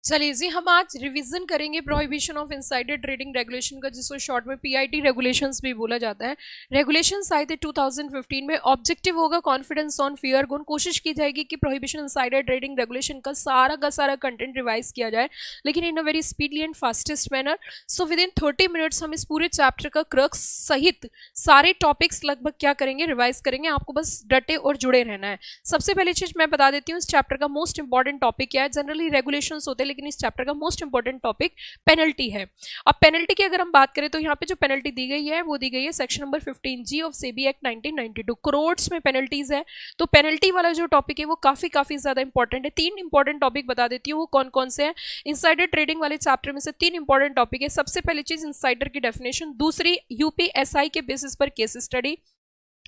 चलिए जी, हम आज रिवीजन करेंगे prohibition of insider trading regulation का, जिसको शॉर्ट में पीआईटी रेगुलेशंस भी बोला जाता है। रेगुलेशंस आए थे 2015 में। ऑब्जेक्टिव होगा कॉन्फिडेंस ऑन फियर गोन। कोशिश की जाएगी कि प्रोहिबिशन इनसाइडर ट्रेडिंग रेगुलेशन का सारा कंटेंट रिवाइज किया जाए, लेकिन in a very speedily and fastest manner. So within 30 minutes हम इस पूरे चैप्टर का क्रक्स सहित सारे टॉपिक्स लगभग क्या करेंगे, रिवाइज करेंगे। आपको बस डटे और जुड़े रहना है। सबसे पहली चीज मैं बता देती हूँ, इस चैप्टर का मोस्ट इंपॉर्टेंट टॉपिक क्या है। जनरली रेगुलेशंस होते हैं, लेकिन इस चैप्टर का मोस्ट इंपॉर्टेंट टॉपिक पेनल्टी है। अब पेनल्टी की अगर हम बात करें तो यहाँ पे जो पेनल्टी दी गई है वो दी गई है section number 15G of SEBI act 1992। Crores में पेनल्टीज है, तो पेनल्टी वाला जो टॉपिक है वो काफी ज्यादा इंपॉर्टेंट है। 3 इंपॉर्टेंट टॉपिक बता देती हूँ, वो कौन कौन से हैं। इनसाइडर ट्रेडिंग वाले चैप्टर में से 3 इंपॉर्टेंट टॉपिक है। सबसे पहली चीज इनसाइडर की डेफिनेशन, दूसरी यूपीएसआई के बेसिस पर केस स्टडी,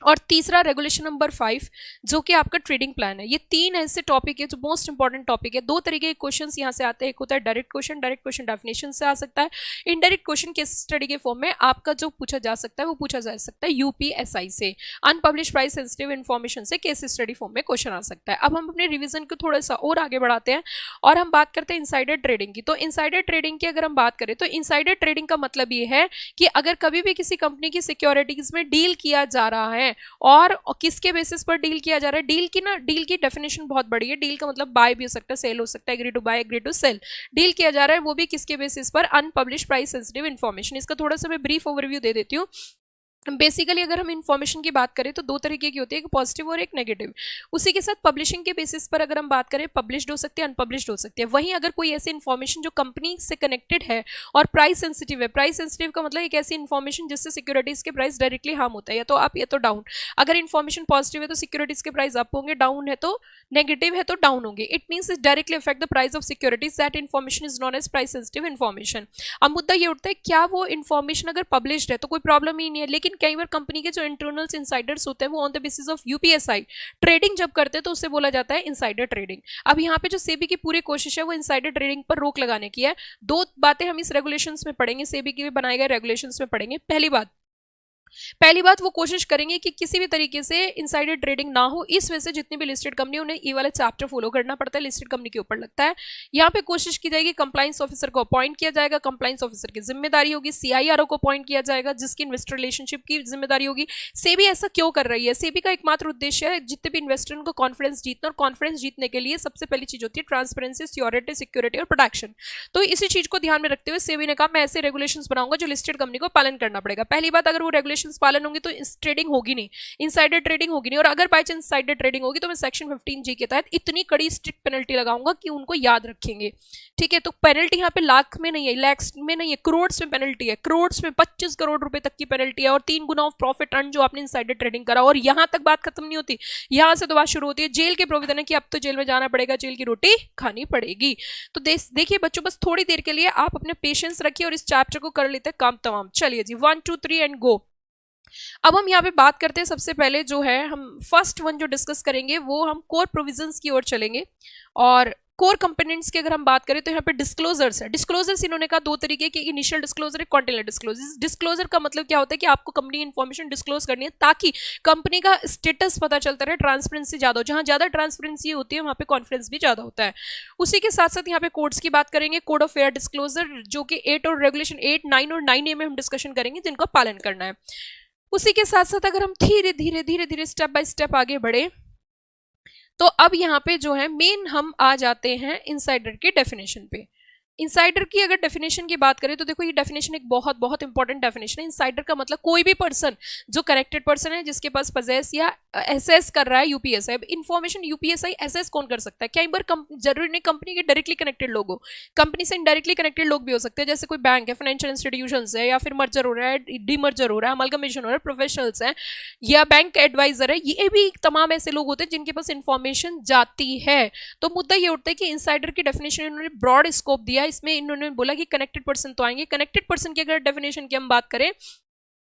और तीसरा रेगुलेशन नंबर 5 जो कि आपका ट्रेडिंग प्लान है। ये 3 ऐसे टॉपिक है जो मोस्ट इंपॉर्टेंट टॉपिक है। 2 तरीके के क्वेश्चंस यहाँ से आते हैं। एक होता है डायरेक्ट क्वेश्चन डेफिनेशन से आ सकता है। इनडायरेक्ट क्वेश्चन केस स्टडी के फॉर्म में आपका जो पूछा जा सकता है वो पूछा जा सकता है यूपीएसआई से। अनपब्लिश प्राइस सेंसिटिव इन्फॉर्मेशन से केस स्टडी फॉर्म में क्वेश्चन आ सकता है। अब हम अपने रिविजन को थोड़ा सा और आगे बढ़ाते हैं और हम बात करते हैं इनसाइडर ट्रेडिंग की। तो इनसाइडर ट्रेडिंग की अगर हम बात करें तो इनसाइडर ट्रेडिंग का मतलब ये है कि अगर कभी भी किसी कंपनी की सिक्योरिटीज में डील किया जा रहा है और किसके बेसिस पर डील किया जा रहा है। डील की डेफिनेशन बहुत बड़ी है। डील का मतलब बाय भी हो सकता है, सेल हो सकता है, agree to buy, agree to sell. Deal किया जा रहा है वो भी किसके बेसिस पर, अनपब्लिश प्राइस सेंसिटिव इन्फॉर्मेशन। इसका थोड़ा सा मैं ब्रीफ ओवरव्यू दे देती हूँ। बेसिकली अगर हम इन्फॉर्मेशन की बात करें तो 2 तरीके की होती है, एक पॉजिटिव और एक नेगेटिव। उसी के साथ पब्लिशिंग के बेसिस पर अगर हम बात करें, पब्लिश्ड हो सकती है, अनपब्लिश्ड हो सकती है। वहीं अगर कोई ऐसी इन्फॉर्मेशन जो कंपनी से कनेक्टेड है और प्राइस सेंसिटिव है, प्राइस सेंसिटिव का मतलब एक ऐसी इन्फॉर्मेशन जिससे सिक्योरिटीज के प्राइस डायरेक्टली हार्म होता है, या तो अप या तो डाउन। अगर इन्फॉर्मेशन पॉजिटिव है तो सिक्योरिटीज के प्राइस अप होंगे, डाउन है तो नेगेटिव है तो डाउन होंगे। It means it directly affect the price of securities. That information is known as price sensitive information. अब मुद्दा ये उठता है, क्या वो इन्फॉर्मेशन अगर पब्लिश्ड है तो कोई प्रॉब्लम ही नहीं है, लेकिन कई बार कंपनी के जो इंटरनल्स इंसाइडर्स होते हैं वो on the basis of UPSI trading जब करते हैं तो उससे बोला जाता है इनसाइडर ट्रेडिंग। अब यहाँ पे जो सेबी की पूरी कोशिश है वो इनसाइडर ट्रेडिंग पर रोक लगाने की है। 2 बातें हम इस रेगुलेशंस में पढ़ेंगे, सेबी के बनाए गए रेगुलेशंस में पढ़ेंगे। पहली बात वो कोशिश करेंगे कि किसी भी तरीके से इनसाइडर ट्रेडिंग ना हो। इस वजह से जितनी भी लिस्टेड कंपनी उन्हें ये वाला चैप्टर फॉलो करना पड़ता है, लिस्टेड कंपनी के ऊपर लगता है। यहाँ पे कोशिश की जाएगी, कंप्लाइंस ऑफिसर को अपॉइंट किया जाएगा, कंप्लाइंस ऑफिसर की जिम्मेदारी होगी। सीआईआरओ को अपॉइंट किया जाएगा जिसकी इन्वेस्टर रिलेशनशिप की जिम्मेदारी होगी। सेबी ऐसा क्यों कर रही है? सेबी का एकमात्र उद्देश्य है जितने भी इन्वेस्टर उनको कॉन्फिडेंस जीतना, और कॉन्फिडेंस जीतने के लिए सबसे पहली चीज होती है ट्रांसपेरेंसी, सिक्योरिटी, सिक्योरिटी और प्रोटेक्शन। तो इसी चीज को ध्यान में रखते हुए सेबी ने कहा मैं ऐसे रेगुलेशंस बनाऊंगा जो लिस्टेड कंपनी को पालन करना पड़ेगा। पहली बात, अगर वो रेगुलेशंस पालन होंगे तो ट्रेडिंग होगी नहीं, इनसाइडर ट्रेडिंग होगी नहीं। और अगर बाय चांस इनसाइडर ट्रेडिंग होगी तो मैं सेक्शन 15G के तहत इतनी कड़ी स्ट्रिक्ट पेनल्टी लगाऊंगा कि उनको याद रखेंगे। ठीक है, तो पेनल्टी यहाँ पे लाख में नहीं है, लैक्स में नहीं है, करोड़ में पेनल्टी है। करोड़ में 25 करोड़ रुपए तक की पेनल्टी है, और 3 गुना ऑफ प्रॉफिट अर्न जो आपने इनसाइडर ट्रेडिंग करा। और यहां तक बात खत्म नहीं होती, यहां से तो बात शुरू होती है जेल के प्रोविजन है कि अब तो जेल में जाना पड़ेगा, जेल की रोटी खानी पड़ेगी। तो देखिए बच्चों, बस थोड़ी देर के लिए आप अपने पेशेंस रखिए और इस चैप्टर को कर लेते हैं काम तमाम। चलिए जी, 1 2 3 एंड गो। अब हम यहाँ पे बात करते हैं, सबसे पहले जो है हम फर्स्ट वन जो डिस्कस करेंगे वो हम कोर प्रोविजंस की ओर चलेंगे। और कोर कंपोनेंट्स की अगर हम बात करें तो यहाँ पे डिस्क्लोजर्स है। डिस्क्लोजर्स इन्होंने कहा 2 तरीके की, इनिशियल डिस्क्लोजर है, कॉन्टिनेंटल डिस्क्लोजर। डिस्क्लोजर का मतलब क्या होता है कि आपको कंपनी की इन्फॉर्मेशन डिस्क्लोज करनी है ताकि कंपनी का स्टेटस पता चलता रहे, ट्रांसपेरेंसी ज्यादा हो। जहां ज्यादा ट्रांसपेरेंसी होती है वहां पे कॉन्फिडेंस भी ज्यादा होता है। उसी के साथ साथ यहाँ पे कोड्स की बात करेंगे, कोड ऑफ फेयर डिस्क्लोजर, जो कि 8 और रेगुलेशन 8, 9 और 9A में हम डिस्कशन करेंगे जिनका पालन करना है। उसी के साथ साथ अगर हम धीरे धीरे स्टेप बाय स्टेप आगे बढ़े तो अब यहाँ पे जो है मेन हम आ जाते हैं इनसाइडर की डेफिनेशन पे। इनसाइडर की अगर डेफिनेशन की बात करें तो देखो, ये डेफिनेशन एक बहुत इंपॉर्टेंट डेफिनेशन है। इनसाइडर का मतलब कोई भी पर्सन जो कनेक्टेड पर्सन है जिसके पास पजेस या एसेस कर रहा है यूपीएसआई। इन्फॉर्मेशन यूपीएसआई एसेस कौन कर सकता है? कई बार जरूरी नहीं कंपनी के डायरेक्टली कनेक्टेड लोग हो, कंपनी से इनडायरेक्टली कनेक्टेड लोग भी हो सकते हैं। जैसे कोई बैंक है, फाइनेंशियल इंस्टीट्यूशन है, या फिर मर्जर हो रहा है, डीमर्जर हो रहा है, अमलगमेशन हो रहा है, प्रोफेशनल्स हैं, या बैंक एडवाइजर है। ये भी तमाम ऐसे लोग होते हैं जिनके पास इंफॉर्मेशन जाती है। तो मुद्दा ये उठता है कि इनसाइडर की डेफिनेशन इन्होंने ब्रॉड स्कोप दिया। इसमें इन्होंने बोला कि कनेक्टेड पर्सन तो आएंगे। कनेक्टेड पर्सन की अगर डेफिनेशन की हम बात करें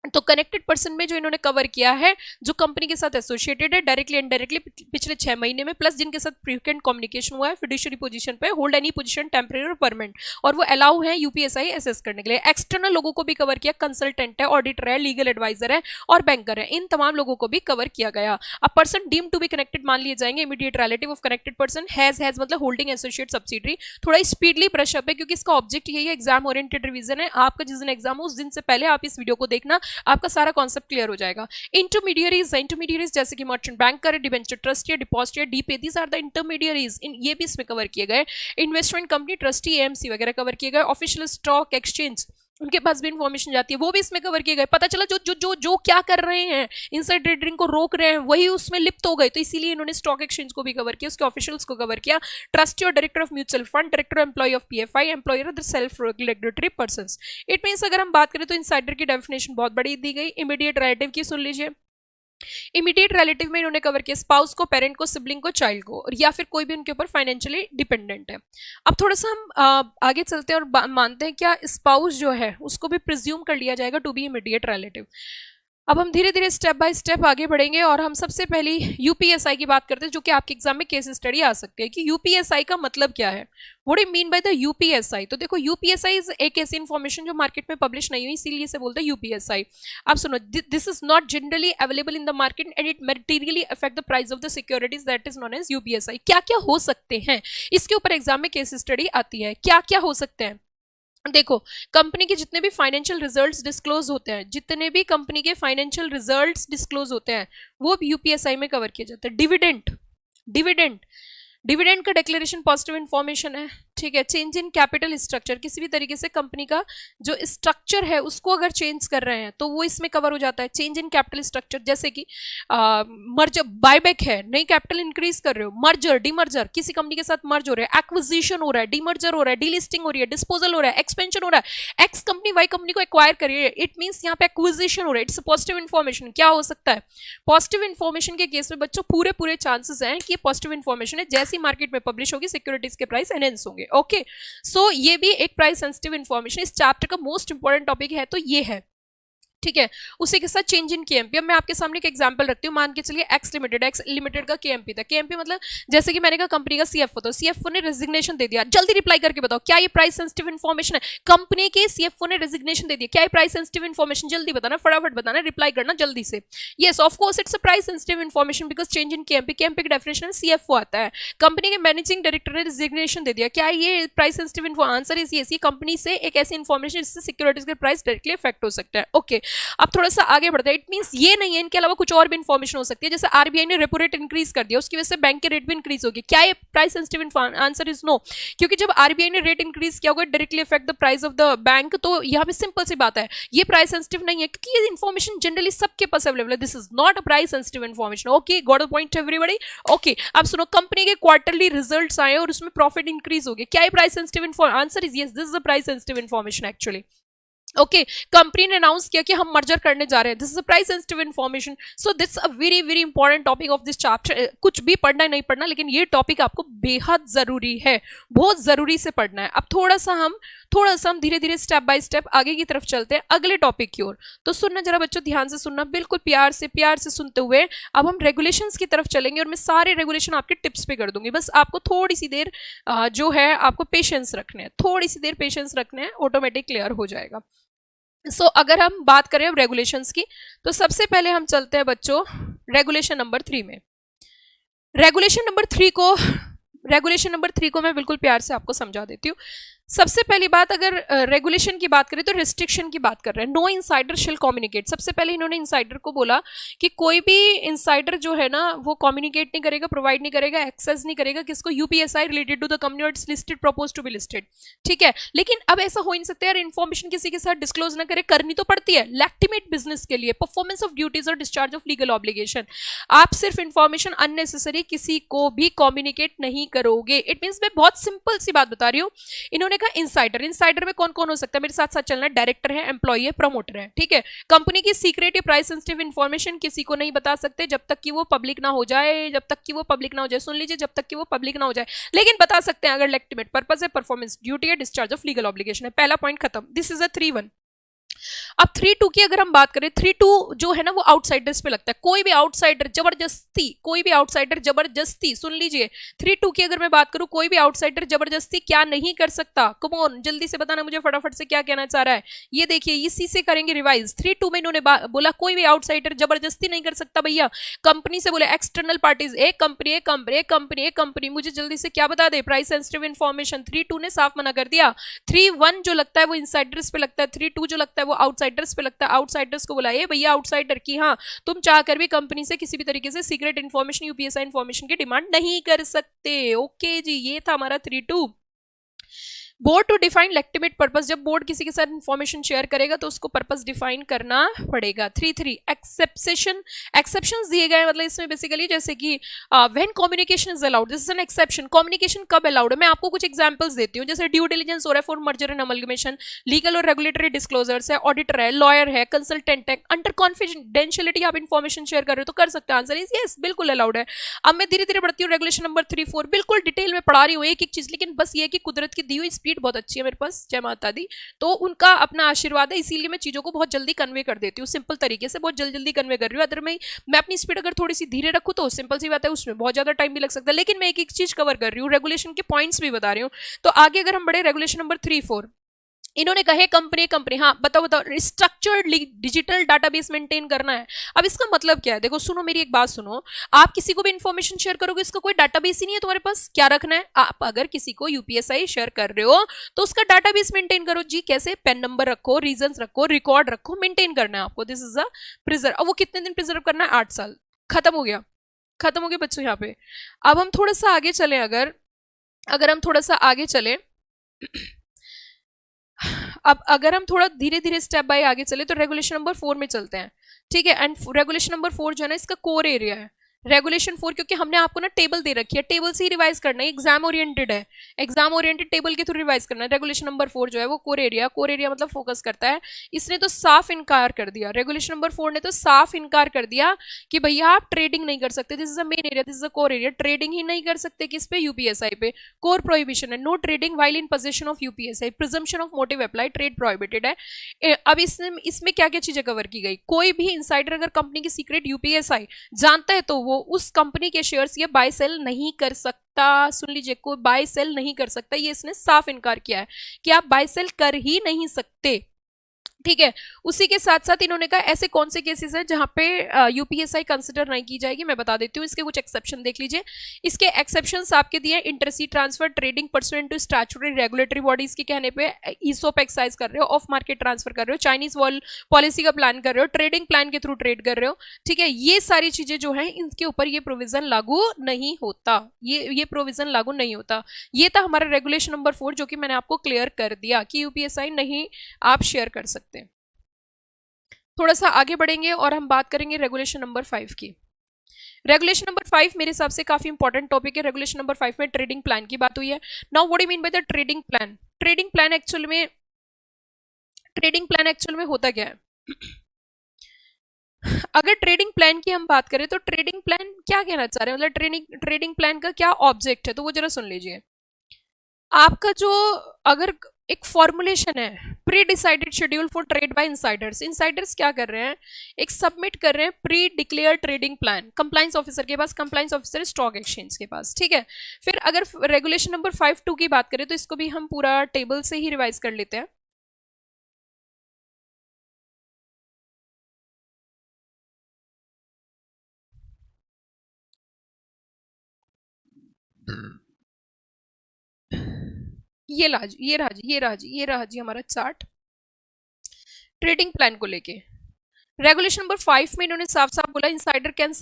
तो कनेक्टेड पर्सन में जो इन्होंने कवर किया है, जो कंपनी के साथ एसोसिएटेड है डायरेक्टली इनडायरेक्टली पिछले 6 महीने में, प्लस जिनके साथ फ्रीक्वेंट कम्युनिकेशन हुआ है, फिड्यूशियरी पोजीशन पे, होल्ड एनी पोजीशन टेम्परेरी और परमानेंट, और वो अलाउ है यूपीएसआई एसेस करने के लिए। एक्सटर्नल लोगों को भी कवर किया, कंसल्टेंट है, ऑडिटर है, लीगल एडवाइजर है और बैंकर है, इन तमाम लोगों को भी कवर किया गया। अब person deem to be connected मान लिए जाएंगे, immediate relative of connected person, has मतलब होल्डिंग एसोसिएट सब्सिडरी। थोड़ा स्पीडली ब्रश अप है क्योंकि इसका ऑब्जेक्ट यही है, एग्जाम ओरिएंटेड रिवीजन है। आपका जिस दिन एग्जाम हो उस दिन से पहले आप इस वीडियो को देखना, आपका सारा कॉन्सेप्ट क्लियर हो जाएगा। इंटरमीडियरीज जैसे कि merchant banker, debenture trustee, depository, DP, these are the intermediaries, ये भी इसमें कवर किए गए। इन्वेस्टमेंट कंपनी, ट्रस्टी, एएमसी वगैरह कवर किए गए। ऑफिशियल स्टॉक एक्सचेंज, उनके पास भी इंफॉर्मेशन जाती है, वो भी इसमें कवर किए गए। पता चला जो जो जो जो क्या कर रहे हैं, इनसाइड ट्रेडिंग को रोक रहे हैं, वही उसमें लिप्त हो गए, तो इसीलिए इन्होंने स्टॉक एक्सचेंज को भी कवर किया, उसके ऑफिशियल्स को कवर किया। ट्रस्टी और director of mutual fund, director employee of PFI, employer of the self regulatory persons. It means अगर हम बात करें तो इनसाइडर की डेफिनेशन बहुत बड़ी दी गई। इमीडिएट रिलेटिव की सुन लीजिए। इमीडिएट रिलेटिव में इन्होंने कवर किया स्पाउस को, पेरेंट को, सिबलिंग को, चाइल्ड को, या फिर कोई भी उनके ऊपर फाइनेंशियली डिपेंडेंट है। अब थोड़ा सा हम आगे चलते हैं और मानते हैं क्या स्पाउस जो है उसको भी प्रिज्यूम कर लिया जाएगा टू बी इमीडिएट रिलेटिव। अब हम धीरे धीरे स्टेप बाय स्टेप आगे बढ़ेंगे और हम सबसे पहली यूपीएसआई की बात करते हैं, जो कि आपके एग्जाम में केस स्टडी आ सकती है कि यूपीएसआई का मतलब क्या है, what do you mean by the UPSI. तो देखो यूपीएसआई इज एक ऐसी इंफॉर्मेशन जो मार्केट में पब्लिश नहीं हुई, इसीलिए इसे बोलते हैं यूपीएसआई। आप सुनो, this is not generally available in the market and it materially affect the price of the securities, that is known as UPSI. क्या क्या हो सकते हैं, इसके ऊपर एग्जाम में केस स्टडी आती है। क्या क्या हो सकते हैं, देखो कंपनी के जितने भी फाइनेंशियल रिजल्ट्स डिस्क्लोज होते हैं, जितने भी कंपनी के फाइनेंशियल रिजल्ट्स डिस्क्लोज होते हैं वो भी यूपीएसआई में कवर किए जाते हैं। डिविडेंड का डिक्लेरेशन पॉजिटिव इंफॉर्मेशन है, ठीक है। चेंज इन कैपिटल स्ट्रक्चर, किसी भी तरीके से कंपनी का जो स्ट्रक्चर है उसको अगर चेंज कर रहे हैं तो वो इसमें कवर हो जाता है। चेंज इन कैपिटल स्ट्रक्चर जैसे कि मर्जर, बायबैक है, नई कैपिटल इंक्रीज कर रहे हो, मर्जर, डीमर्जर, किसी कंपनी के साथ मर्ज हो रहा है, एक्विजिशन हो रहा है, डीमर्जर हो रहा है, डीलिस्टिंग हो रही है, डिस्पोजल हो रहा है, एक्सपेंशन हो रहा है, एक्स कंपनी वाई कंपनी को एक्वायर कर रही है, इट मींस यहाँ पे एक्विजिशन हो रहा है, इट्स पॉजिटिव इन्फॉर्मेशन। क्या हो सकता है, पॉजिटिव इन्फॉर्मेशन के केस में बच्चों पूरे चांसेस हैं कि पॉजिटिव इन्फॉर्मेशन है, जैसी मार्केट में पब्लिश होगी सिक्योरिटीज के प्राइस एनहेंस होंगे। ओके, सो ये भी एक प्राइस सेंसिटिव इंफॉर्मेशन, इस चैप्टर का मोस्ट इंपॉर्टेंट टॉपिक है तो ये है, ठीक है। उसी के साथ चेंज इन केएमपी। अब मैं आपके सामने एक एग्जांपल रखती हूँ, मान के चलिए एक्स लिमिटेड का केएमपी था। केएमपी मतलब जैसे कि मैंने कहा कंपनी का सीएफओ, तो सीएफओ ने रेजिग्नेशन दे दिया, जल्दी रिप्लाई करके बताओ क्या ये प्राइस सेंसिटिव इन्फॉर्मेशन है। कंपनी के सीएफओ ने रेजिग्नेशन दे दिया, क्या ये प्राइस सेंसिटिव इन्फॉर्मेशन, जल्दी बताना, फटाफट बताना, रिप्लाई करना जल्दी से। Yes of course it's a price sensitive information because change in KMP, KMP की डेफिनेशन में सीएफओ आता है। कंपनी के मैनेजिंग डायरेक्टर ने रेजिग्नेशन दे दिया, क्या ये price sensitive information, answer is yes, ये कंपनी से एक ऐसी इन्फॉर्मेशन जिससे सिक्योरिटीज के प्राइस डायरेक्टली इफेक्ट हो सकता है। ओके, अब थोड़ा सा आगे बढ़ता है। इट मींस ये नहीं है, इनके अलावा कुछ और भी इन्फॉर्मेशन हो सकती है, जैसे आरबीआई ने रेपो रेट इंक्रीज कर दिया, उसकी वजह से बैंक के रेट भी इंक्रीज होगी, क्या ये price sensitive information, answer is no, क्योंकि जब आरबीआई ने रेट इंक्रीज किया होगा directly effect the price of the bank, तो यहाँ पे सिंपल सी बात है ये प्राइस सेंसिटिव नहीं है, क्योंकि ये इन्फॉर्मेशन जनरली सबके पास अवेलेबल है। This is not a price sensitive information. Okay, got the point everybody. Okay, अब सुनो, कंपनी के क्वार्टरली रिजल्ट्स आए और उसमें प्रॉफिट इंक्रीज हो गया, क्या ये price sensitive information, answer is yes, this is a price sensitive information actually. Okay, company ने अनाउंस किया कि हम मर्जर करने जा रहे हैं, this is a price sensitive information. So this a very important topic of this chapter. कुछ भी पढ़ना है नहीं पढ़ना, लेकिन ये टॉपिक आपको बेहद जरूरी है, बहुत जरूरी से पढ़ना है। अब थोड़ा सा हम धीरे धीरे स्टेप बाय स्टेप आगे की तरफ चलते हैं अगले टॉपिक की ओर। तो सुनना जरा बच्चों, ध्यान से सुनना, बिल्कुल प्यार से सुनते हुए अब हम रेगुलेशंस की तरफ चलेंगे और मैं सारे रेगुलेशन आपके टिप्स पे कर दूंगी। बस आपको थोड़ी सी देर जो है आपको पेशेंस रखने हैं, थोड़ी सी देर पेशेंस रखने हैं, ऑटोमेटिक क्लियर हो जाएगा। सो अगर हम बात करें अब रेगुलेशंस की, तो सबसे पहले हम चलते हैं बच्चों रेगुलेशन नंबर 3 में। रेगुलेशन नंबर 3 को मैं बिल्कुल प्यार से आपको समझा देती हूँ। सबसे पहली बात, अगर रेगुलेशन की बात करें तो रिस्ट्रिक्शन की बात कर रहे हैं। नो इनसाइडर शिल कम्युनिकेट। सबसे पहले इन्होंने इनसाइडर को बोला कि कोई भी इनसाइडर जो है ना वो कम्युनिकेट नहीं करेगा, प्रोवाइड नहीं करेगा, एक्सेस नहीं करेगा किसको, UPSI related to the company और it's listed, propose to be listed, ठीक है। लेकिन अब ऐसा हो नहीं सकता यार, इन्फॉर्मेशन किसी के साथ डिस्क्लोज ना करे, करनी तो पड़ती है लेजिटिमेट बिजनेस के लिए, परफॉर्मेंस ऑफ ड्यूटीज और डिस्चार्ज ऑफ लीगल ऑब्लिगेशन। आप सिर्फ इन्फॉर्मेशन अननेसेसरी किसी को भी कम्युनिकेट नहीं करोगे। इट मीन्स मैं बहुत सिंपल सी बात बता रही हूँ। इन्होंने कहा इंसाइडर में कौन कौन हो सकता है, मेरे साथ साथ चलना, डायरेक्टर है, एम्प्लॉई है, प्रमोटर है, ठीक है। कंपनी की सीक्रेट या प्राइस सेंसिटिव इन्फॉर्मेशन किसी को नहीं बता सकते जब तक कि वो पब्लिक ना हो जाए, सुन लीजिए, जब तक कि वो पब्लिक ना हो जाए, लेकिन बता सकते हैं अगर लेजिटिमेट पर्पस है, परफॉर्मेंस ड्यूटी है, डिस्चार्ज ऑफ लीगल ऑब्लिगेशन है। पहला पॉइंट खत्म। This is a 3-1। अब 3-2 की अगर हम बात करें, 3-2 जो है ना वो आउटसाइडर्स पे लगता है। कोई भी आउटसाइडर जबरदस्ती, कोई भी आउटसाइडर जबरदस्ती, सुन लीजिए, 3-2 की अगर मैं बात करूं, कोई भी आउटसाइडर जबरदस्ती क्या नहीं कर सकता। कम ऑन, जल्दी से बताना मुझे फटाफट से क्या कहना चाह रहा है। ये देखिए, इसी से करेंगे रिवाइज। 3-2 में इन्होंने बोला कोई भी आउटसाइडर जबरदस्ती नहीं कर सकता भैया। कंपनी से बोले एक्सटर्नल पार्टीज, एक कंपनी, एक कंपनी, एक कंपनी, एक कंपनी, मुझे जल्दी से क्या बता दे, प्राइस सेंसिटिव इन्फॉर्मेशन। 3-2 ने साफ मना कर दिया। 3-1 जो लगता है वो इनसाइडर्स पे लगता है, 3-2 जो लगता है वो आउटसाइडर्स पे लगता है। आउटसाइडर्स को बुलाइए भैया, आउटसाइडर की हाँ, तुम चाहकर भी कंपनी से किसी भी तरीके से सीक्रेट इन्फॉर्मेशन, यूपीएसआई इन्फॉर्मेशन की डिमांड नहीं कर सकते। ओके जी, ये था हमारा 3-2। Board to define legitimate purpose, जब बोर्ड किसी के साथ इंफॉर्मेशन शेयर करेगा तो उसको पर्पस डिफाइन करना पड़ेगा। 3-3 एक्सेप्शंस दिए गए, मतलब इसमें बेसिकली जैसे कि when communication is allowed, this is an exception. Communication कब अलाउड है, मैं आपको कुछ एग्जांपल्स देती हूँ। जैसे ड्यू डिलिजेंस हो रहा है for merger and amalgamation, legal और रेगुलेटरी डिस्क्लोजर्स है, ऑडिटर है, लॉयर है, कंसल्टेंट है, अंडर कॉन्फिडेंशियलिटी आप इन्फॉर्मेशन शेयर कर रहे हो तो कर सकते हैं। आंसर इज यस, बिल्कुल अलाउड है। अब मैं धीरे धीरे बढ़ती हूँ, रेगुलेशन नंबर 3-4, बिल्कुल डिटेल में पढ़ा रही हूँ एक एक चीज, लेकिन बस ये कि कुदरत की दी हुई स्पीड बहुत अच्छी है मेरे पास, जय माता दी, तो उनका अपना आशीर्वाद है, इसीलिए मैं चीजों को बहुत जल्दी कन्वे कर देती हूँ, सिंपल तरीके से बहुत जल्दी जल्दी कन्वे कर रही हूँ। अगर मैं अपनी स्पीड अगर थोड़ी सी धीरे रखूँ तो सिंपल सी बात है, उसमें बहुत ज्यादा टाइम भी लग सकता है, लेकिन मैं एक एक चीज कवर कर रही हूँ, रेगुलेशन के पॉइंट्स भी बता रही हूँ। तो आगे अगर हम बढ़े, रेगुलेशन नंबर 3-4, इन्होंने कहे कंपनी, हाँ बताओ स्ट्रक्चर्ड डिजिटल डाटाबेस मेंटेन करना है। अब इसका मतलब क्या है, देखो सुनो मेरी एक बात सुनो, आप किसी को भी इंफॉर्मेशन शेयर करोगे, इसका कोई डाटाबेस ही नहीं है तुम्हारे पास, क्या रखना है, आप अगर किसी को यूपीएसआई शेयर कर रहे हो तो उसका डाटाबेस मेंटेन करो जी। कैसे, पेन नंबर रखो, रीजंस रखो, रिकॉर्ड रखो, मेंटेन करना है आपको, दिस इज अ प्रिजर्व। अब वो कितने दिन प्रिजर्व करना है, 8 साल। खत्म हो गया, खत्म हो गया बच्चों यहाँ पे। अब हम थोड़ा सा आगे चले, अगर हम थोड़ा सा आगे चले, अब अगर हम थोड़ा धीरे धीरे स्टेप बाय आगे चले तो रेगुलेशन नंबर 4 में चलते हैं, ठीक है। एंड रेगुलेशन नंबर 4 जो है ना, इसका कोर एरिया है रेगुलेशन 4, क्योंकि हमने आपको ना टेबल दे रखी है, टेबल से ही रिवाइज करना है, एग्जाम ओरिएंटेड है, एग्जाम ओरिएंटेड टेबल के थ्रू रिवाइज करना है। रेगुलेशन नंबर 4 जो है वो कोर एरिया मतलब फोकस करता है। इसने तो साफ इनकार कर दिया, रेगुलेशन नंबर 4 ने तो साफ इनकार कर दिया कि भैया आप ट्रेडिंग नहीं कर सकते, this is the main area, this is the core area, trading ही नहीं कर सकते किस पे, यूपीएसआई पे। कोर प्रोहिबिशन है, no trading while in position of UPSI, presumption of motive apply, trade prohibited है। अब इसमें क्या क्या चीजें कवर की गई, कोई भी इनसाइडर अगर कंपनी की सीक्रेट यूपीएसआई जानता है तो वो उस कंपनी के शेयर्स ये बाय सेल नहीं कर सकता। सुन लीजिए, कोई बाय सेल नहीं कर सकता, ये इसने साफ इनकार किया है कि आप बाय सेल कर ही नहीं सकते, ठीक है। उसी के साथ साथ इन्होंने कहा ऐसे कौन से केसेस हैं जहां पे यूपीएसआई कंसिडर नहीं की जाएगी, मैं बता देती हूँ, इसके कुछ एक्सेप्शन देख लीजिए। इसके एक्सेप्शंस आपके दिए, inter se transfer, trading pursuant to statutory regulatory bodies के कहने पे, ईसोप एक्साइज कर रहे हो, ऑफ मार्केट ट्रांसफर कर रहे हो, चाइनीज वॉल पॉलिसी का प्लान कर रहे हो, ट्रेडिंग प्लान के थ्रू ट्रेड कर रहे हो, ठीक है। ये सारी चीजें जो है इनके ऊपर ये प्रोविजन लागू नहीं होता, ये प्रोविजन लागू नहीं होता। ये था हमारा रेगुलेशन नंबर 4 जो कि मैंने आपको क्लियर कर दिया कि यूपीएसआई नहीं आप शेयर कर सकते। थोड़ा सा आगे बढ़ेंगे और हम बात करेंगे रेगुलेशन नंबर 5 की। रेगुलेशन नंबर 5 मेरे हिसाब से काफी इंपॉर्टेंट टॉपिक है। रेगुलेशन नंबर 5 में ट्रेडिंग प्लान की बात हुई है। Now what do mean by the trading plan, trading plan actual में होता क्या है। अगर ट्रेडिंग प्लान की हम बात करें तो ट्रेडिंग प्लान क्या कहना चाह रहे हैं, मतलब ट्रेडिंग प्लान का क्या ऑब्जेक्ट है, तो वो जरा सुन लीजिए। आपका जो अगर एक फॉर्मुलेशन है, pre decided schedule for trade by Insiders, Insiders क्या कर रहे हैं, एक सबमिट कर रहे हैं pre declare trading plan compliance officer के पास, कंप्लायंस ऑफिसर स्टॉक एक्सचेंज के पास, ठीक है। फिर अगर रेगुलेशन नंबर 5(2) की बात करें तो इसको भी हम पूरा टेबल से ही रिवाइज कर लेते हैं। ये रहा जी हमारा चार्ट ट्रेडिंग प्लान को लेके। रेगुलेशन नंबर 5 में इन्होंने साफ साफ बोला insider can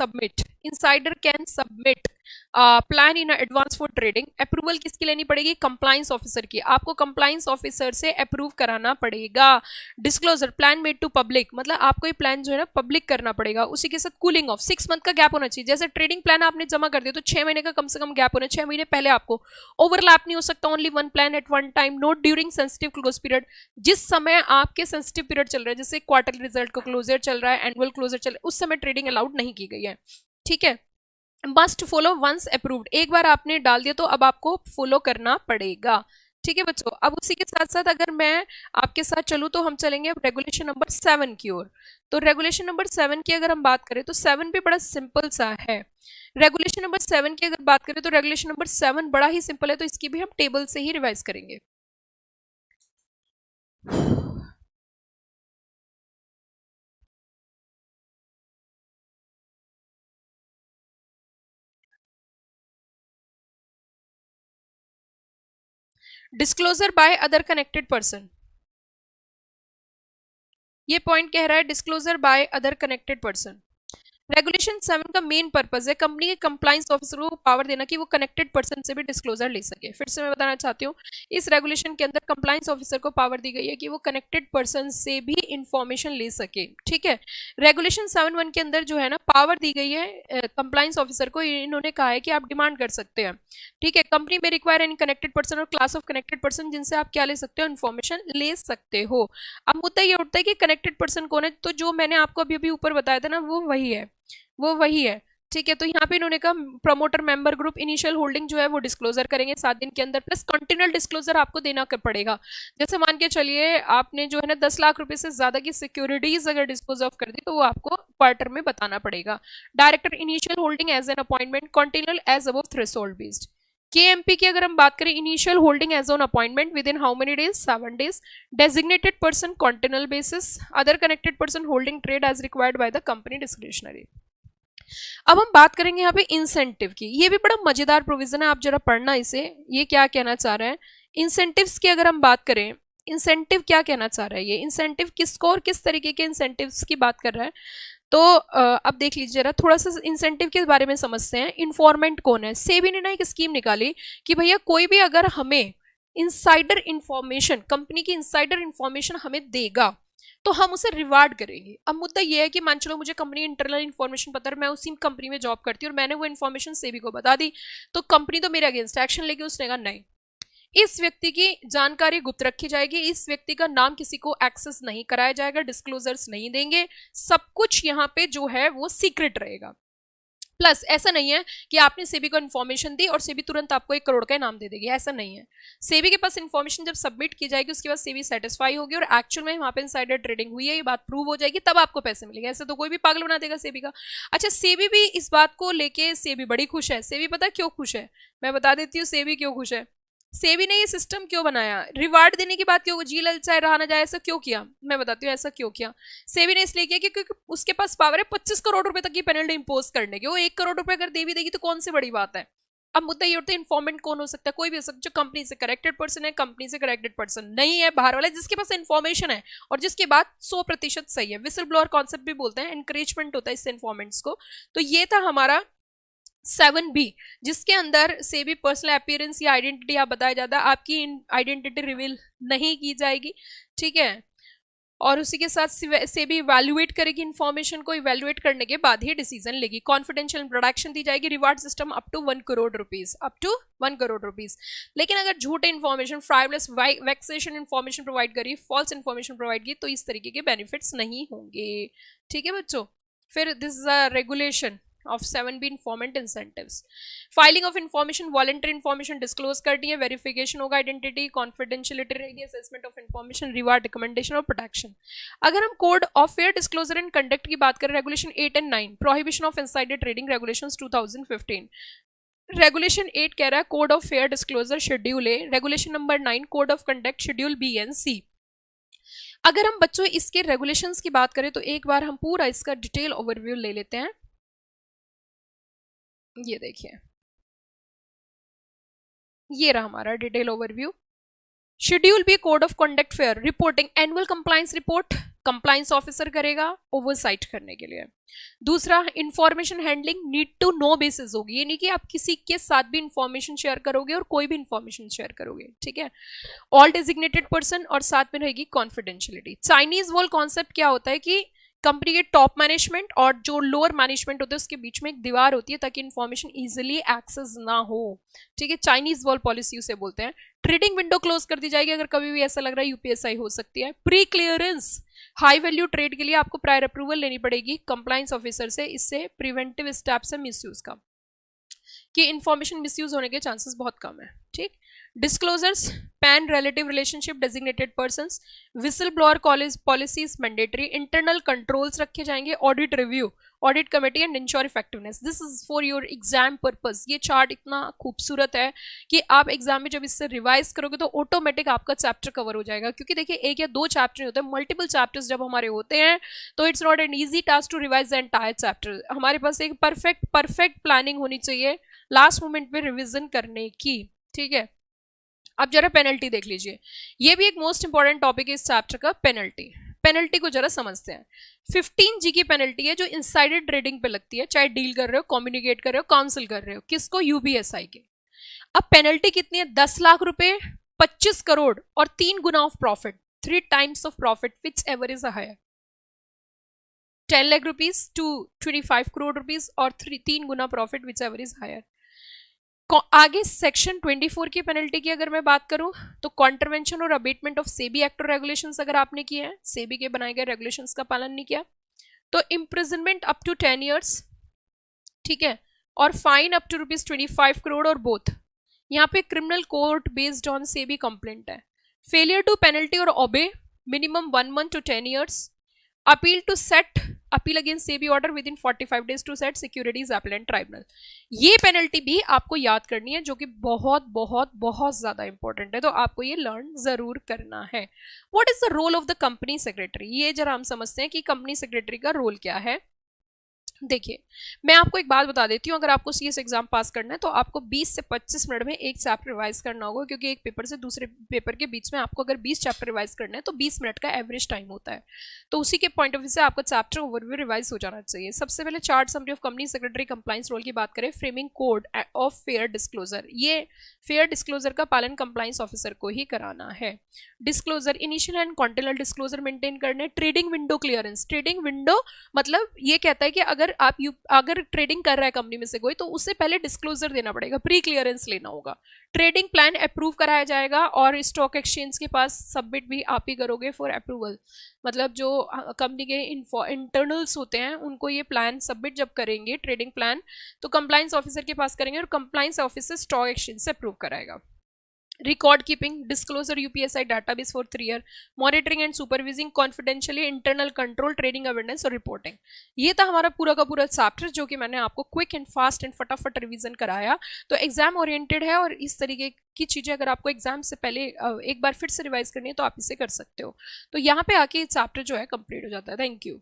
submit plan in advance for trading. Approval किसकी लेनी पड़ेगी, कंप्लायंस ऑफिसर की, आपको कंप्लायंस ऑफिसर से अप्रूव कराना पड़ेगा। Disclosure plan made to public, मतलब आपको ये प्लान जो है ना पब्लिक करना पड़ेगा। उसी के साथ कूलिंग ऑफ 6 मंथ का गैप होना चाहिए, जैसे ट्रेडिंग प्लान आपने जमा कर दिया तो 6 महीने का कम से कम गैप होना, 6 महीने पहले आपको ओवरलैप नहीं हो सकता, only one plan at one time, note during sensitive close period, जिस समय आपके सेंसिटिव पीरियड चल रहा है, जैसे क्वार्टरली रिजल्ट का क्लोजर चल रहा है, एनुअल क्लोजर चल रहा है, उस समय ट्रेडिंग अलाउड नहीं की गई है, ठीक है। मस्ट फॉलो वंस अप्रूव्ड, एक बार आपने डाल दिया तो अब आपको फॉलो करना पड़ेगा, ठीक है बच्चों, अब उसी के साथ साथ अगर मैं आपके साथ चलूं तो हम चलेंगे रेगुलेशन नंबर 7 की ओर। तो रेगुलेशन नंबर 7 की अगर हम बात करें तो 7 भी बड़ा सिंपल सा है। रेगुलेशन नंबर 7 की अगर बात करें तो रेगुलेशन नंबर 7 बड़ा ही सिंपल है, तो इसकी भी हम टेबल से ही रिवाइज करेंगे। Disclosure by other connected person, ये पॉइंट कह रहा है disclosure by other connected person. Regulation 7 का मेन पर्पस है कंपनी के कंप्लायंस ऑफिसर को पावर देना कि वो कनेक्टेड पर्सन से भी डिस्क्लोजर ले सके। फिर से मैं बताना चाहती हूँ, इस रेगुलेशन के अंदर कंप्लायंस ऑफिसर को पावर दी गई है कि वो कनेक्टेड पर्सन से भी इंफॉर्मेशन ले सके। ठीक है, रेगुलेशन 7(1) के अंदर जो है ना पावर दी गई है कंप्लायंस ऑफिसर को, इन्होंने कहा है कि आप डिमांड कर सकते हैं। ठीक है, कंपनी में रिक्वायर एनी कनेक्टेड पर्सन और क्लास ऑफ कनेक्टेड पर्सन जिनसे आप क्या ले सकते हो, इन्फॉर्मेशन ले सकते हो। अब मुद्दा ये उठता है कि कनेक्टेड पर्सन कौन है, तो जो मैंने आपको अभी अभी ऊपर बताया था ना वो वही है। ठीक है, तो यहाँ पे इन्होंने कहा promoter member group initial holding जो है वो डिस्क्लोजर करेंगे 7 दिन के अंदर, प्लस कंटिन्यूअल डिस्क्लोजर आपको देना पड़ेगा। जैसे मान के चलिए आपने जो है ना 10 लाख रुपए से ज्यादा की सिक्योरिटीज अगर डिस्क्लोज ऑफ कर दी तो वो आपको क्वार्टर में बताना पड़ेगा। Director initial holding as an appointment continual as above threshold based. KMP की अगर हम बात करें initial holding as on appointment within how many days, 7 days. Designated person continual basis, other connected person holding trade as required by the company discretionary. अब हम बात करेंगे यहाँ पे इंसेंटिव की, ये भी बड़ा मजेदार प्रोविजन है, आप जरा पढ़ना इसे, ये क्या कहना चाह रहा है। इंसेंटिव्स की अगर हम बात करें, इंसेंटिव क्या कहना चाह रहा है, ये इंसेंटिव किसको और किस तरीके के इंसेंटिव्स की बात कर रहा है। तो अब देख लीजिए जरा, थोड़ा सा इंसेंटिव के बारे में समझते हैं। इन्फॉर्मेंट कौन है, सेबी ने ना एक स्कीम निकाली कि भैया कोई भी अगर हमें इनसाइडर इंफॉर्मेशन, कंपनी की इनसाइडर इंफॉर्मेशन हमें देगा तो हम उसे रिवार्ड करेंगे। अब मुद्दा यह है कि मान चलो मुझे कंपनी इंटरनल इन्फॉर्मेशन पता है, मैं उसी कंपनी में जॉब करती हूँ और मैंने वो इन्फॉर्मेशन सेबी को बता दी, तो कंपनी तो मेरे अगेंस्ट एक्शन लेगी। उसने कहा नहीं, इस व्यक्ति की जानकारी गुप्त रखी जाएगी, इस व्यक्ति का नाम किसी को एक्सेस नहीं कराया जाएगा, डिस्क्लोजर्स नहीं देंगे, सब कुछ यहाँ पे जो है वो सीक्रेट रहेगा। प्लस ऐसा नहीं है कि आपने सेबी को इन्फॉर्मेशन दी और सेबी तुरंत आपको 1 करोड़ का इनाम दे देगी, ऐसा नहीं है। सेबी के पास इन्फॉर्मेशन जब सबमिट की जाएगी उसके बाद सेबी सेटिस्फाई होगी और एक्चुअल में वहां पे इनसाइडर ट्रेडिंग हुई है ये बात प्रूव हो जाएगी, तब आपको पैसे मिलेंगे। ऐसे तो कोई भी पागल बना देगा सेबी का। अच्छा, सेबी भी इस बात को लेके सेबी बड़ी खुश है। सेबी पता क्यों खुश है, मैं बता देती हूँ सेबी क्यों खुश है। सेबी ने ये सिस्टम क्यों बनाया, रिवार्ड देने की बात क्यों, जी ललचाए रहा ना जाए, ऐसा क्यों किया, मैं बताती हूँ ऐसा क्यों किया। सेबी ने इसलिए किया क्योंकि उसके पास पावर है 25 करोड़ रुपए तक की पेनल्टी इंपोज करने की। वो 1 करोड़ रुपए अगर दे भी देगी तो कौन सी बड़ी बात है। अब मुद्दा ये उठता है इन्फॉर्मेंट कौन हो सकता है, कोई भी हो सकता है जो कंपनी से करेक्टेड पर्सन है, कंपनी से करेक्टेड पर्सन नहीं है, बाहर वाला जिसके पास इन्फॉर्मेशन है और जिसकी बात 100% सही है। विसल ब्लोअर कॉन्सेप्ट भी बोलते हैं, एनकरेजमेंट होता है इससे इन्फॉर्मेंट्स को। तो ये था हमारा 7B, जिसके अंदर सेबी पर्सनल अपीयरेंस या आइडेंटिटी आप बताया जाता है, आपकी आइडेंटिटी रिवील नहीं की जाएगी। ठीक है, और उसी के साथ सेबी इवैल्यूएट करेगी इन्फॉर्मेशन को, इवैल्यूएट करने के बाद ही डिसीजन लेगी। कॉन्फिडेंशियल प्रोडक्शन दी जाएगी, reward system up to 1 crore rupees, up to 1 crore rupees. लेकिन अगर झूठे information, frivolous vexation information provide करी, फॉल्स इन्फॉर्मेशन प्रोवाइड की, तो इस तरीके के बेनिफिट्स नहीं होंगे। ठीक है बच्चों, फिर this is a regulation of 7B informant incentives. Filing of information, voluntary information disclose करनी है, वेरिफिकेशन होगा आइडेंटिटी, कॉन्फिडेंशियलिटी रहेगी, assessment of information, reward, recommendation और प्रोटेक्शन। अगर हम code of fair disclosure and conduct की बात करें, regulation 8 and 9 prohibition of insider trading regulations 2015। Regulation 8 कह रहा है code of fair disclosure schedule A, regulation number 9 code of conduct schedule B and सी। अगर हम बच्चों इसके रेगुलेशंस की बात करें तो एक बार हम पूरा इसका डिटेल ओवरव्यू ले लेते हैं। ये देखिए, ये रहा हमारा detail overview. Schedule B code of conduct fair reporting, annual compliance report compliance officer करेगा ओवरसाइट करने के लिए। दूसरा, information handling need to know basis होगी, ये नहीं कि आप किसी के साथ भी इंफॉर्मेशन शेयर करोगे और कोई भी इंफॉर्मेशन शेयर करोगे। ठीक है, ऑल डेजिग्नेटेड पर्सन और साथ में रहेगी कॉन्फिडेंशियलिटी। चाइनीज वॉल कॉन्सेप्ट क्या होता है कि कंपनी के टॉप मैनेजमेंट और जो लोअर मैनेजमेंट होता है उसके बीच में एक दीवार होती है ताकि इन्फॉर्मेशन इजीली एक्सेस ना हो। ठीक है, चाइनीज वॉल पॉलिसी उसे बोलते हैं। ट्रेडिंग विंडो क्लोज कर दी जाएगी अगर कभी भी ऐसा लग रहा है यूपीएसआई हो सकती है। Pre clearance, high value trade के लिए आपको प्रायर अप्रूवल लेनी पड़ेगी कंप्लायंस ऑफिसर से, इससे प्रिवेंटिव स्टेप्स है मिसयूज का, कि इंफॉर्मेशन मिसयूज होने के चांसेस बहुत कम है। ठीक, disclosures pan relative relationship, designated persons, whistle blower college policies mandatory, internal controls रखे जाएंगे, audit review, audit committee and ensure effectiveness. This is for your exam purpose. ये चार्ट इतना खूबसूरत है कि आप एग्जाम में जब इससे रिवाइज करोगे तो ऑटोमेटिक आपका चैप्टर कवर हो जाएगा, क्योंकि देखिए एक या दो चैप्टर होते हैं, मल्टीपल चैप्टर्स जब हमारे होते हैं तो it's not an easy task to revise the entire chapter. हमारे पास एक परफेक्ट प्लानिंग होनी चाहिए लास्ट मोमेंट में रिविजन करने की, ठीक है। अब जरा पेनल्टी देख लीजिए, ये भी एक मोस्ट इंपॉर्टेंट टॉपिक है इस चैप्टर का, पेनल्टी। पेनल्टी को जरा समझते हैं। 15G की पेनल्टी है जो इनसाइडर ट्रेडिंग पे लगती है, चाहे डील कर रहे हो, कम्युनिकेट कर रहे हो, काउंसिल कर रहे हो, किसको, यूबीएसआई के। अब पेनल्टी कितनी है, 10 लाख रुपए, 25 करोड़ और 3 गुना of profit, 3 times of profit whichever is higher, 10 lakh rupees to 25 crore rupees और 3 गुना profit whichever is higher. आगे सेक्शन 24 की पेनल्टी की अगर मैं बात करूं तो कॉन्ट्रवेंशन और अबेटमेंट ऑफ सेबी एक्ट और रेगुलेशंस अगर आपने किए हैं, सेबी के बनाए गए रेगुलेशंस का पालन नहीं किया तो इम्प्रिजनमेंट अप टू 10 ईयर्स, ठीक है, और फाइन अप टू ₹25 करोड़ और बोथ। यहाँ पे criminal court based on SEBI complaint है। फेलियर टू पेनल्टी और obey, minimum 1 month to 10 years. Appeal to SAT, appeal against SEBI order within 45 days to SAT securities appellate tribunal. ये penalty भी आपको याद करनी है, जो कि बहुत बहुत बहुत ज्यादा इंपॉर्टेंट है, तो आपको ये लर्न जरूर करना है। What is the role of the company secretary, ये जरा हम समझते हैं कि कंपनी सेक्रेटरी का रोल क्या है। देखिए मैं आपको एक बात बता देती हूँ, अगर आपको सीएस एग्जाम पास करना है तो आपको 20 से 25 मिनट में एक चैप्टर रिवाइज करना होगा, क्योंकि एक पेपर से दूसरे पेपर के बीच में आपको अगर 20 चैप्टर रिवाइज करना है तो 20 मिनट का एवरेज टाइम होता है। तो उसी के पॉइंट ऑफ व्यू से आपका चैप्टर ओवरव्यू रिवाइज हो जाना चाहिए। सबसे पहले chart summary of company secretary compliance role की बात करें, framing code of fair disclosure, ये फेयर डिस्क्लोजर का पालन कंप्लाइंस ऑफिसर को ही कराना है। Disclosure, initial and continental disclosure maintain करने। Trading window clearance, trading window मतलब ये कहता है कि अगर ट्रेडिंग कर रहा है कंपनी में से कोई तो उससे पहले डिस्क्लोजर देना पड़ेगा, प्री क्लियरेंस लेना होगा। ट्रेडिंग प्लान अप्रूव कराया जाएगा और स्टॉक एक्सचेंज के पास सबमिट भी आप ही करोगे फॉर अप्रूवल, मतलब जो कंपनी के इंटरनल्स होते हैं उनको ये प्लान सबमिट जब करेंगे ट्रेडिंग प्लान तो कंप्लाइंस ऑफिसर के पास करेंगे और कंप्लाइंस ऑफिसर स्टॉक एक्सचेंज से अप्रूव कराएगा। Record keeping, disclosure UPSI database for 3 year, monitoring and supervising, confidentially, internal control, trading awareness और रिपोर्टिंग। ये था हमारा पूरा का पूरा चैप्टर जो कि मैंने आपको क्विक एंड फास्ट एंड फटाफट रिवीजन कराया। तो एग्जाम ओरिएंटेड है और इस तरीके की चीजें अगर आपको एग्जाम से पहले एक बार फिर से रिवाइज करनी है तो आप इसे कर सकते हो। तो यहाँ पे आके चैप्टर जो है कंप्लीट हो जाता है। Thank you.